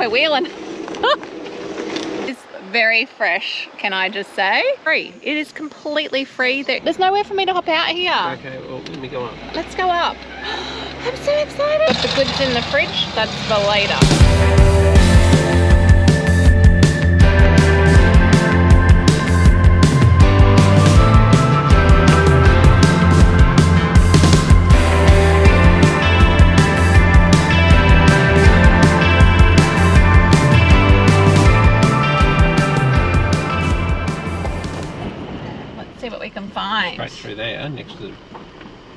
go wheeling. It's very fresh, can I just say? Free. It is completely free. There's nowhere for me to hop out here. Okay, well, let me go up. Let's go up. I'm so excited. Got the goods in the fridge. That's for later. See what we can find. Right through there, next to the...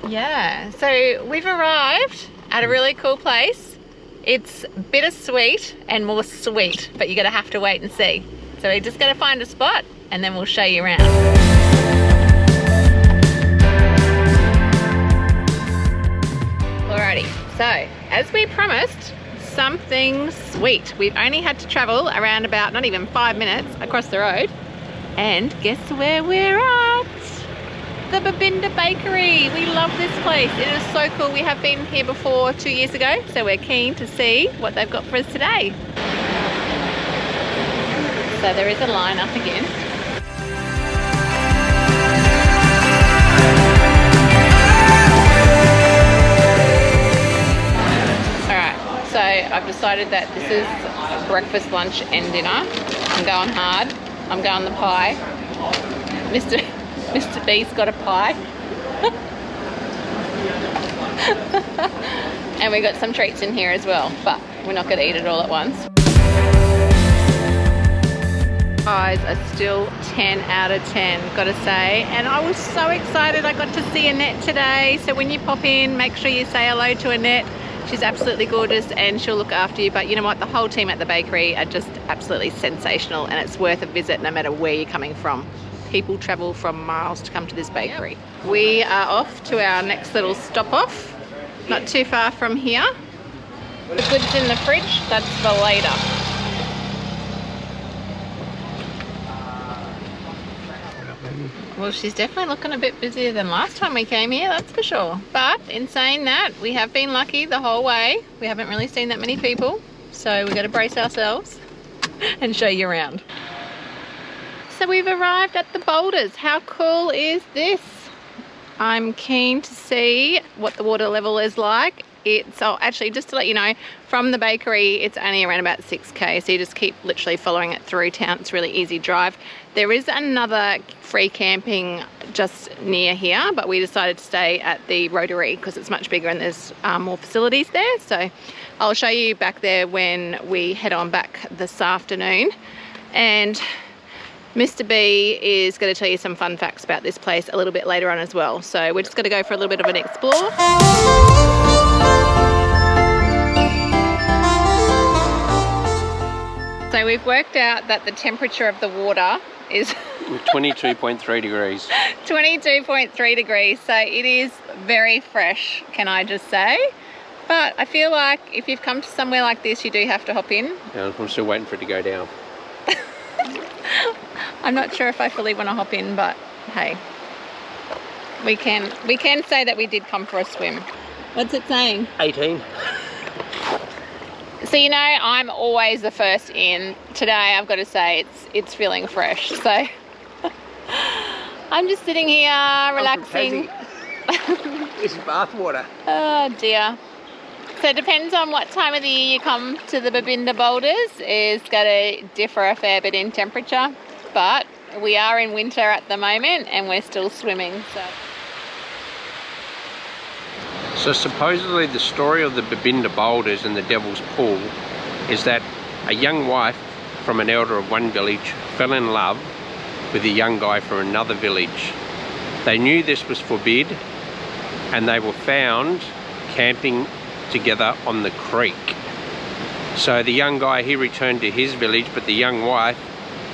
Yeah, so we've arrived at a really cool place. It's bittersweet and more sweet, but you're gonna have to wait and see. So we're just gonna find a spot and then we'll show you around. Alrighty, so as we promised, something sweet. We've only had to travel around about not even 5 minutes across the road. And guess where we're at? The Babinda Bakery. We love this place. It is so cool. We have been here before 2 years ago, so we're keen to see what they've got for us today. So there is a line up again. Alright, so I've decided that this is breakfast, lunch and dinner. I'm going hard. I'm going the pie. Mr. B's got a pie. And we got some treats in here as well, but we're not going to eat it all at once. Pies are still 10 out of 10, gotta say. And I was so excited I got to see Annette today. So when you pop in, make sure you say hello to Annette. She's absolutely gorgeous and she'll look after you. But you know what? The whole team at the bakery are just absolutely sensational and it's worth a visit no matter where you're coming from. People travel from miles to come to this bakery. We are off to our next little stop off, not too far from here. The goods in the fridge, that's for later. Well, she's definitely looking a bit busier than last time we came here, that's for sure. But in saying that, we have been lucky the whole way. We haven't really seen that many people, so we've got to brace ourselves and show you around. So we've arrived at the Boulders. How cool is this? I'm keen to see what the water level is like. It's actually, just to let you know, from the bakery it's only around about 6k, so you just keep literally following it through town. It's really easy drive. There is another free camping just near here, but we decided to stay at the Rotary because it's much bigger and there's more facilities there. So I'll show you back there when we head on back this afternoon. And Mr. B is going to tell you some fun facts about this place a little bit later on as well. So we're just going to go for a little bit of an explore. So we've worked out that the temperature of the water is 22.3 degrees. 22.3 degrees. So it is very fresh, can I just say. But I feel like if you've come to somewhere like this, you do have to hop in. Yeah, I'm still waiting for it to go down. I'm not sure if I fully want to hop in, but hey, we can say that we did come for a swim. What's it saying? 18. So you know, I'm always the first in. Today I've got to say it's feeling fresh. So I'm just sitting here relaxing. This is bath water. Oh dear. So it depends on what time of the year you come to the Babinda Boulders. It's going to differ a fair bit in temperature, but we are in winter at the moment and we're still swimming. So supposedly the story of the Babinda Boulders and the Devil's Pool is that a young wife from an elder of one village fell in love with a young guy from another village. They knew this was forbid and they were found camping together on the creek. So the young guy, he returned to his village, but the young wife,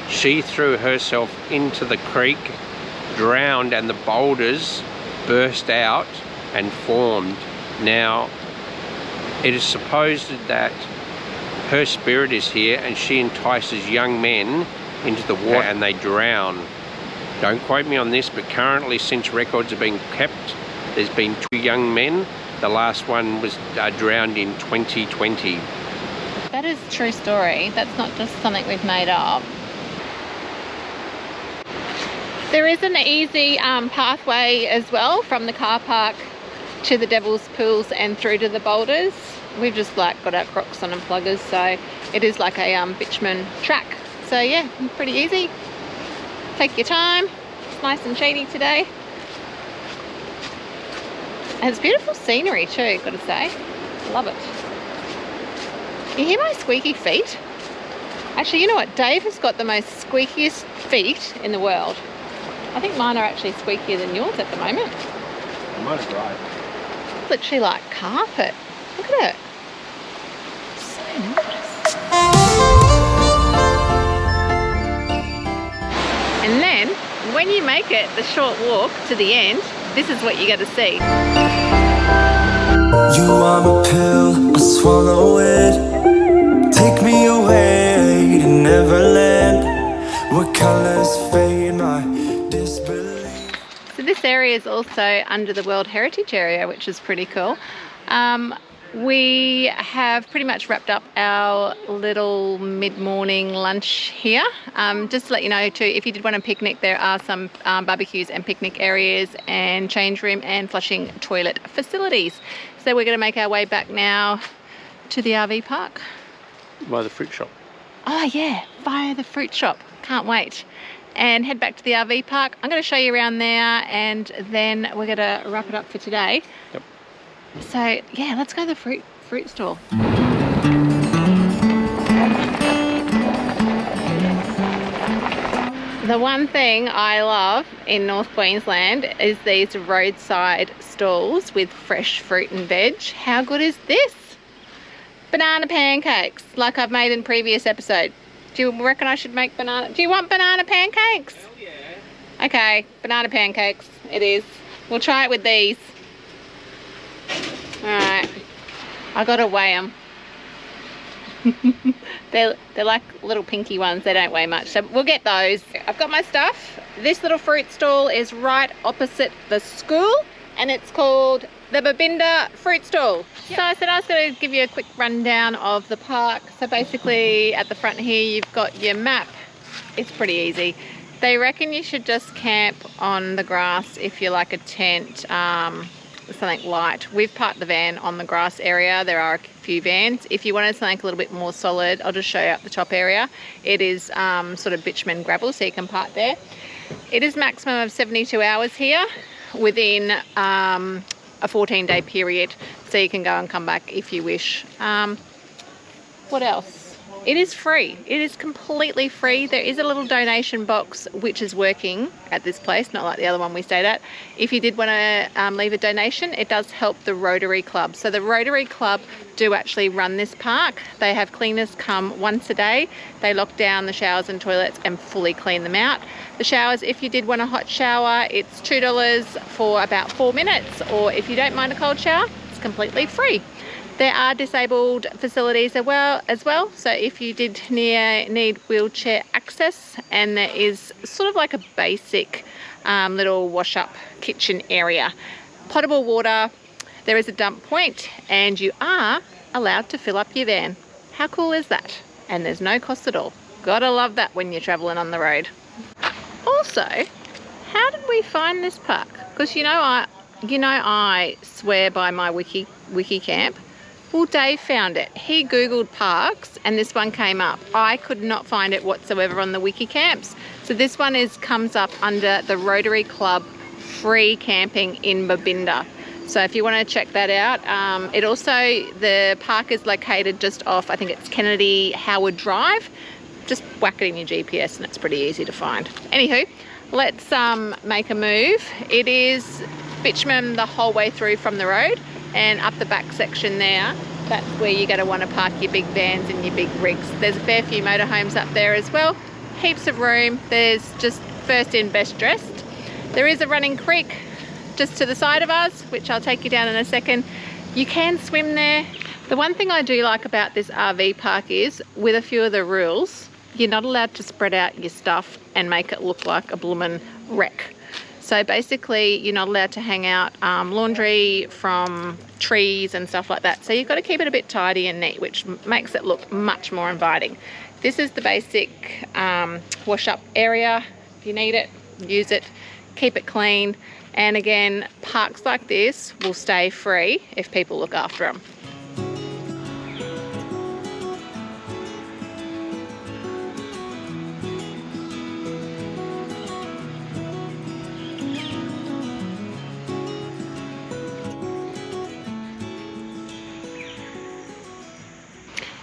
she threw herself into the creek, drowned, and the boulders burst out and formed. Now, it is supposed that her spirit is here and she entices young men into the water and they drown. Don't quote me on this, but currently, since records have been kept, there's been 2 young men. The last one was drowned in 2020. That is a true story. That's not just something we've made up. There is an easy pathway as well from the car park to the Devil's Pools and through to the boulders. We've just like got our Crocs on and pluggers, so it is like a bitumen track. So yeah, pretty easy. Take your time. It's nice and shady today. And it's beautiful scenery too, gotta say. Love it. You hear my squeaky feet? Actually, you know what? Dave has got the most squeakiest feet in the world. I think mine are actually squeakier than yours at the moment. Mine's right. It's literally like carpet. Look at it. So nice. And then, when you make it the short walk to the end, this is what you get to see. You are my pill, I swallow it. Take me away to Neverland, where colors fade my disbelief. So this area is also under the World Heritage Area, which is pretty cool. We have pretty much wrapped up our little mid-morning lunch here. Just to let you know too, if you did want to picnic, there are some barbecues and picnic areas and change room and flushing toilet facilities. So we're going to make our way back now to the RV park. By the fruit shop. Oh yeah, via the fruit shop. Can't wait. And head back to the RV park. I'm going to show you around there, and then we're going to wrap it up for today. Yep. So yeah, let's go to the fruit stall. The one thing I love in North Queensland is these roadside stalls with fresh fruit and veg. How good is this? Banana pancakes, like I've made in previous episode. Do you reckon I should make banana? Do you want banana pancakes? Hell yeah. Okay, banana pancakes it is. We'll try it with these. Alright, I gotta weigh them. they're like little pinky ones, they don't weigh much, so we'll get those. I've got my stuff. This little fruit stall is right opposite the school, and it's called the Babinda fruit stall. Yep. So I said I was going to give you a quick rundown of the park. So basically at the front here you've got your map. It's pretty easy. They reckon you should just camp on the grass if you like a tent, something light. We've parked the van on the grass area. There are a few vans. If you wanted something a little bit more solid, I'll just show you up the top area. It is sort of bitumen gravel, so you can park there. It is maximum of 72 hours here within a 14-day period, so you can go and come back if you wish. What else? It is free. It is completely free. There is a little donation box which is working at this place, not like the other one we stayed at. If you did want to leave a donation, it does help the Rotary Club. So the Rotary Club do actually run this park. They have cleaners come once a day. They lock down the showers and toilets and fully clean them out. The showers, if you did want a hot shower, it's $2 for about 4 minutes, or if you don't mind a cold shower, it's completely free. There are disabled facilities as well, so if you did need wheelchair access, and there is sort of like a basic little wash-up kitchen area. Potable water, there is a dump point, and you are allowed to fill up your van. How cool is that? And there's no cost at all. Gotta love that when you're traveling on the road. Also, how did we find this park? Because you know I swear by my wiki camp. Well, Dave found it. He googled parks and this one came up. I could not find it whatsoever on the wiki camps. So this one comes up under the Rotary Club free camping in Babinda. So if you want to check that out, the park is located just off, I think it's Kennedy Howard Drive. Just whack it in your GPS and it's pretty easy to find. Anywho, let's make a move. It is bitumen the whole way through from the road, and up the back section there, that's where you're going to want to park your big vans and your big rigs. There's a fair few motorhomes up there as well. Heaps of room. There's just first in, best dressed. There is a running creek just to the side of us, which I'll take you down in a second. You can swim there. The one thing I do like about this RV park is, with a few of the rules, you're not allowed to spread out your stuff and make it look like a bloomin' wreck. So basically you're not allowed to hang out laundry from trees and stuff like that. So you've got to keep it a bit tidy and neat, which makes it look much more inviting. This is the basic wash up area. If you need it, use it, keep it clean. And again, parks like this will stay free if people look after them.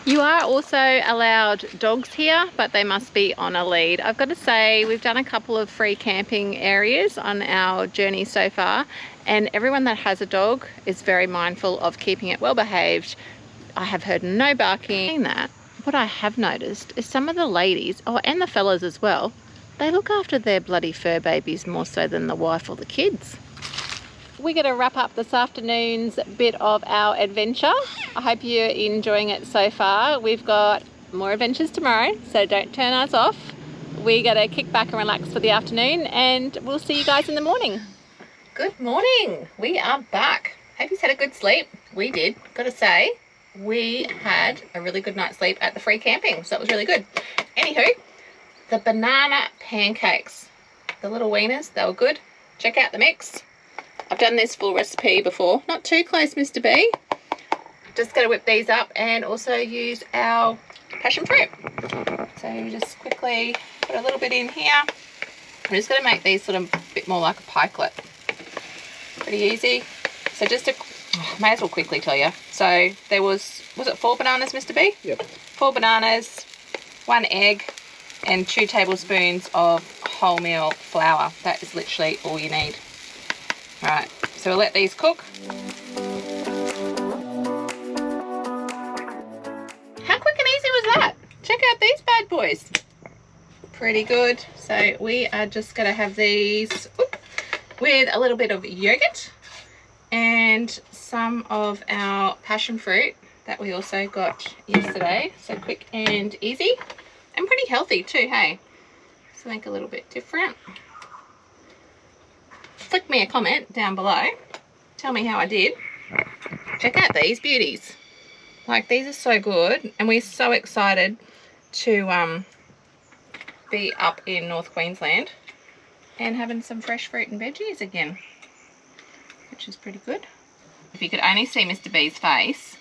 You are also allowed dogs here, but they must be on a lead. I've got to say, we've done a couple of free camping areas on our journey so far, and everyone that has a dog is very mindful of keeping it well behaved. I have heard no barking. That, what I have noticed is some of the ladies, oh, and the fellas as well, they look after their bloody fur babies more so than the wife or the kids. We're going to wrap up this afternoon's bit of our adventure. I hope you're enjoying it so far. We've got more adventures tomorrow, so don't turn us off. We're going to kick back and relax for the afternoon, and we'll see you guys in the morning. Good morning. We are back. Hope you had a good sleep. We did. Got to say, we had a really good night's sleep at the free camping, so it was really good. Anywho, the banana pancakes, the little wieners, they were good. Check out the mix. I've done this full recipe before. Not too close, Mr. B. Just got to whip these up and also use our passion fruit. So just quickly put a little bit in here. I'm just going to make these sort of a bit more like a pikelet. Pretty easy. So just to, may as well quickly tell you. So there was it 4 bananas, Mr. B? Yep. 4 bananas, 1 egg, and 2 tablespoons of wholemeal flour. That is literally all you need. Right, so we'll let these cook. How quick and easy was that? Check out these bad boys. Pretty good. So we are just going to have these with a little bit of yogurt and some of our passion fruit that we also got yesterday. So quick and easy and pretty healthy too, hey? Something a little bit different. Flick me a comment down below. Tell me how I did. Check out these beauties. Like, these are so good, and we're so excited to be up in North Queensland and having some fresh fruit and veggies again, which is pretty good. If you could only see Mr. B's face,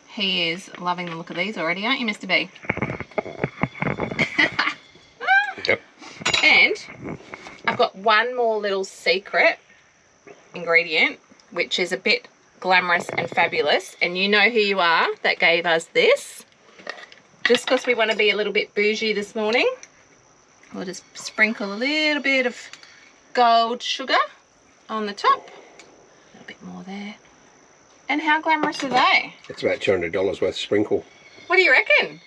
he is loving the look of these already, aren't you, Mr. B? Yep. And I've got one more little secret ingredient, which is a bit glamorous and fabulous, and you know who you are that gave us this. Just because we want to be a little bit bougie this morning, we'll just sprinkle a little bit of gold sugar on the top. A little bit more there. And how glamorous are they? It's about $200 worth of sprinkle. What do you reckon?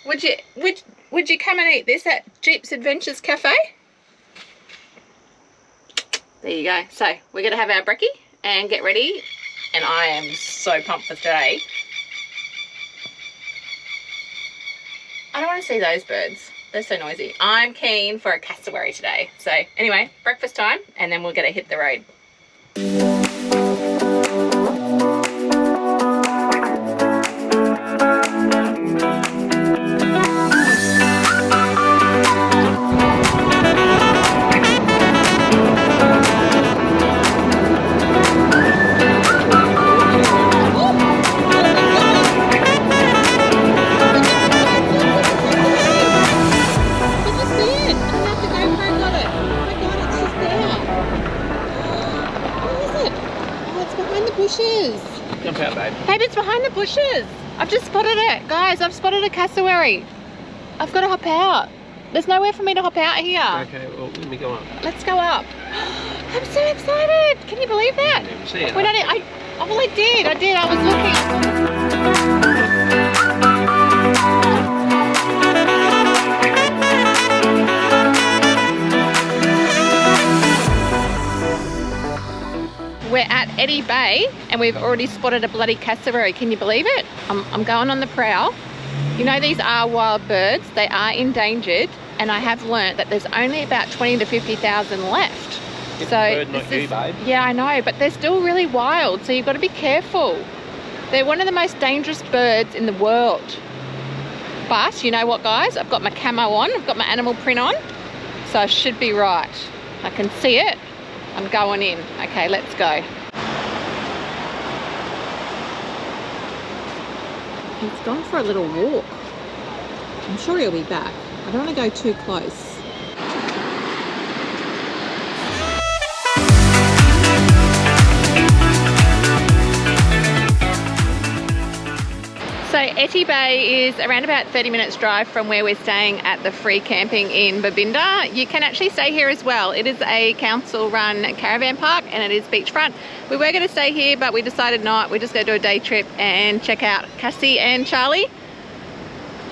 Would you come and eat this at Jeep's Adventures Cafe? There you go. So we're going to have our brekkie and get ready, and I am so pumped for today. I don't want to see those birds. They're so noisy. I'm keen for a cassowary today. So anyway, breakfast time, and then we're going to hit the road. Jump out, babe. Babe, it's behind the bushes. I've just spotted it. Guys, I've spotted a cassowary. I've got to hop out. There's nowhere for me to hop out here. Okay, well, let me go up. Let's go up. I'm so excited. Can you believe that? I never see it. Well, I did. I was looking. We're at Etty Bay and we've already spotted a bloody cassowary. Can you believe it? I'm going on the prowl. You know, these are wild birds. They are endangered, and I have learnt that there's only about 20 to 50,000 left. Bird, not you, babe. Yeah, I know, but they're still really wild, so you've got to be careful. They're one of the most dangerous birds in the world. But you know what, guys? I've got my camo on, I've got my animal print on, so I should be right. I can see it. I'm going in. Okay, let's go. He's gone for a little walk. I'm sure he'll be back. I don't want to go too close. So Etty Bay is around about 30 minutes drive from where we're staying at the free camping in Babinda. You can actually stay here as well. It is a council run caravan park and it is beachfront. We were going to stay here but we decided not. We're just going to do a day trip and check out Cassie and Charlie.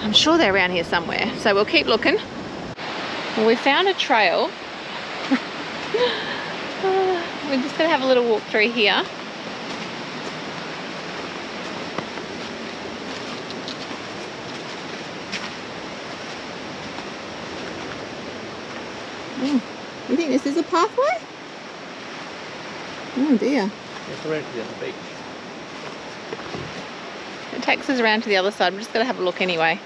I'm sure they're around here somewhere, so we'll keep looking. Well, we found a trail. We're just going to have a little walk through here. You think this is a pathway? Oh dear. It's around to the other beach. It takes us around to the other side. I'm just going to have a look anyway.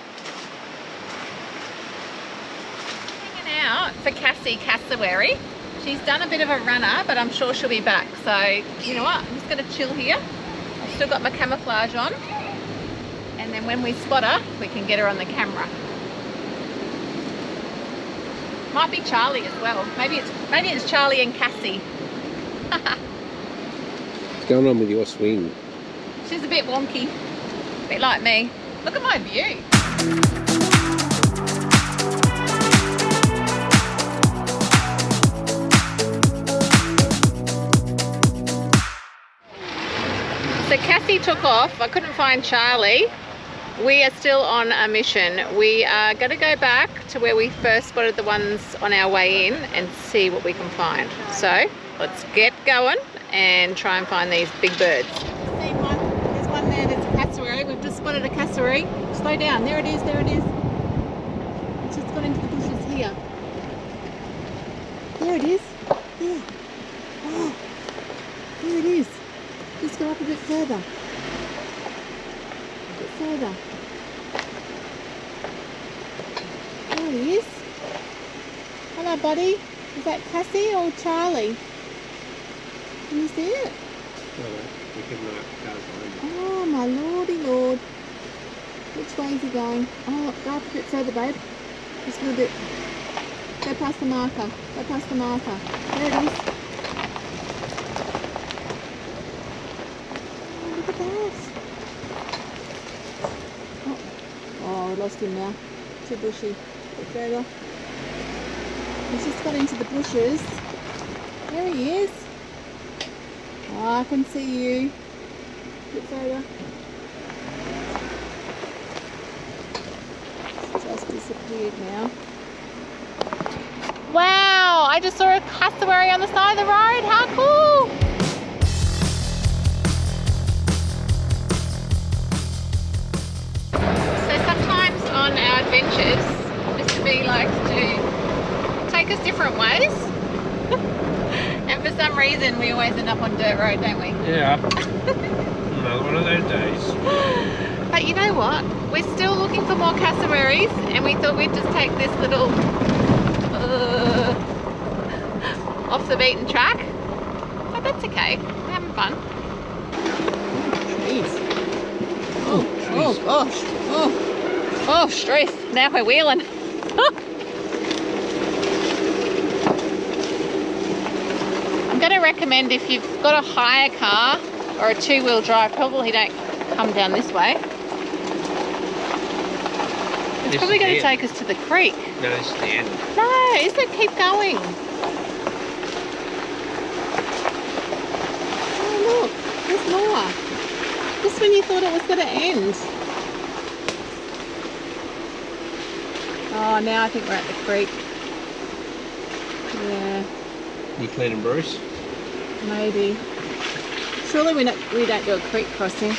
Hanging out for Cassie Cassowary. She's done a bit of a runner, but I'm sure she'll be back. So, you know what? I'm just going to chill here. I've still got my camouflage on. And then when we spot her, we can get her on the camera. Might be Charlie as well. Maybe it's Charlie and Cassie. What's going on with your swing? She's a bit wonky. A bit like me. Look at my view. So Cassie took off. I couldn't find Charlie. We are still on a mission. We are going to go back to where we first spotted the ones on our way in and see what we can find. So let's get going and try and find these big birds. There's one there, there's a cassowary. We've just spotted a cassowary. Slow down, there it is, there it is. It's just got into the bushes here. There it is, there. Oh, there it is. Just go up a bit further. Further. There he is. Hello, buddy. Is that Cassie or Charlie? Can you see it? Oh, my lordy lord. Which way is he going? Oh, go up a bit further, babe. Just a little bit. Go past the marker. Go past the marker. There it is. Oh, look at that. Oh, I lost him now. Too bushy. Bit further. He's just got into the bushes. There he is. Oh, I can see you. Bit further. It's just disappeared now. Wow! I just saw a cassowary on the side of the road. How cool! On our adventures, Mr. B likes to take us different ways. And for some reason we always end up on dirt road, don't we? Yeah. Another one of those days. But you know what? We're still looking for more cassowaries and we thought we'd just take this little off the beaten track. But that's okay. We're having fun. Jeez. Oh gosh. Oh, stress. Now we're wheeling. I'm going to recommend if you've got a hire car or a two-wheel drive, probably don't come down this way. It's probably going to take us to the creek. No, this is the end. No, isn't it? Keep going. Oh, look. There's more. Just when you thought it was going to end. Oh, now I think we're at the creek. Yeah. You cleaning Bruce? Maybe. Surely we don't do a creek crossing.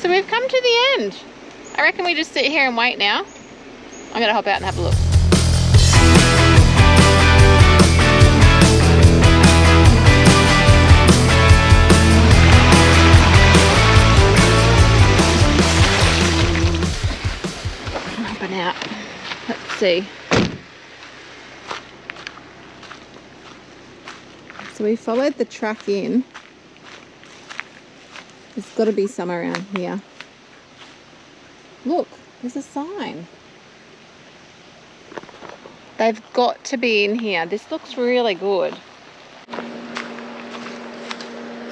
So we've come to the end. I reckon we just sit here and wait now. I'm gonna hop out and have a look. I'm hopping out. Let's see. So we followed the track in. There's got to be some around here. Look, there's a sign. They've got to be in here. This looks really good.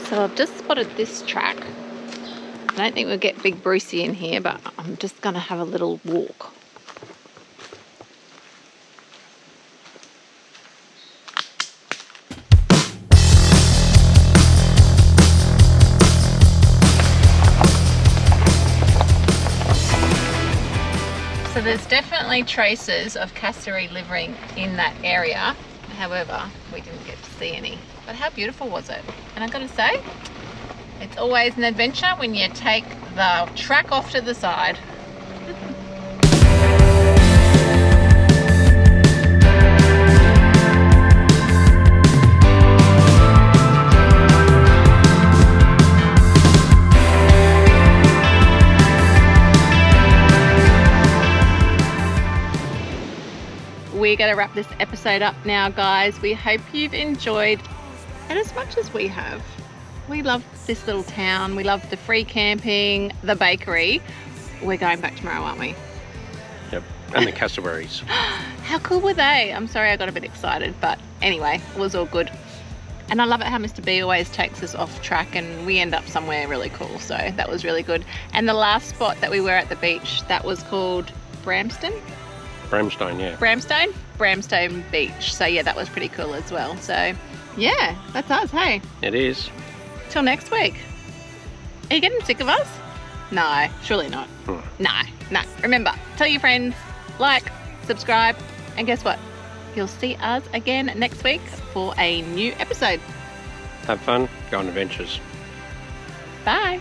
So I've just spotted this track. I don't think we'll get Big Brucey in here, but I'm just going to have a little walk. So there's definitely traces of Cassowary living in that area. However, we didn't get to see any. But how beautiful was it? And I've got to say, it's always an adventure when you take the track off to the side. We're going to wrap this episode up now, guys. We hope you've enjoyed it as much as we have. We love this little town. We love the free camping, the bakery. We're going back tomorrow, aren't we? Yep, and the cassowaries. How cool were they? I'm sorry I got a bit excited, but anyway, it was all good. And I love it how Mr. B always takes us off track and we end up somewhere really cool. So that was really good. And the last spot that we were at the beach, that was called Bramstone, yeah. Bramstone Beach. So yeah, that was pretty cool as well. So yeah, that's us, hey? It is. Till next week. Are you getting sick of us? No, surely not. No. Remember, tell your friends, like, subscribe, and guess what? You'll see us again next week for a new episode. Have fun, go on adventures. Bye.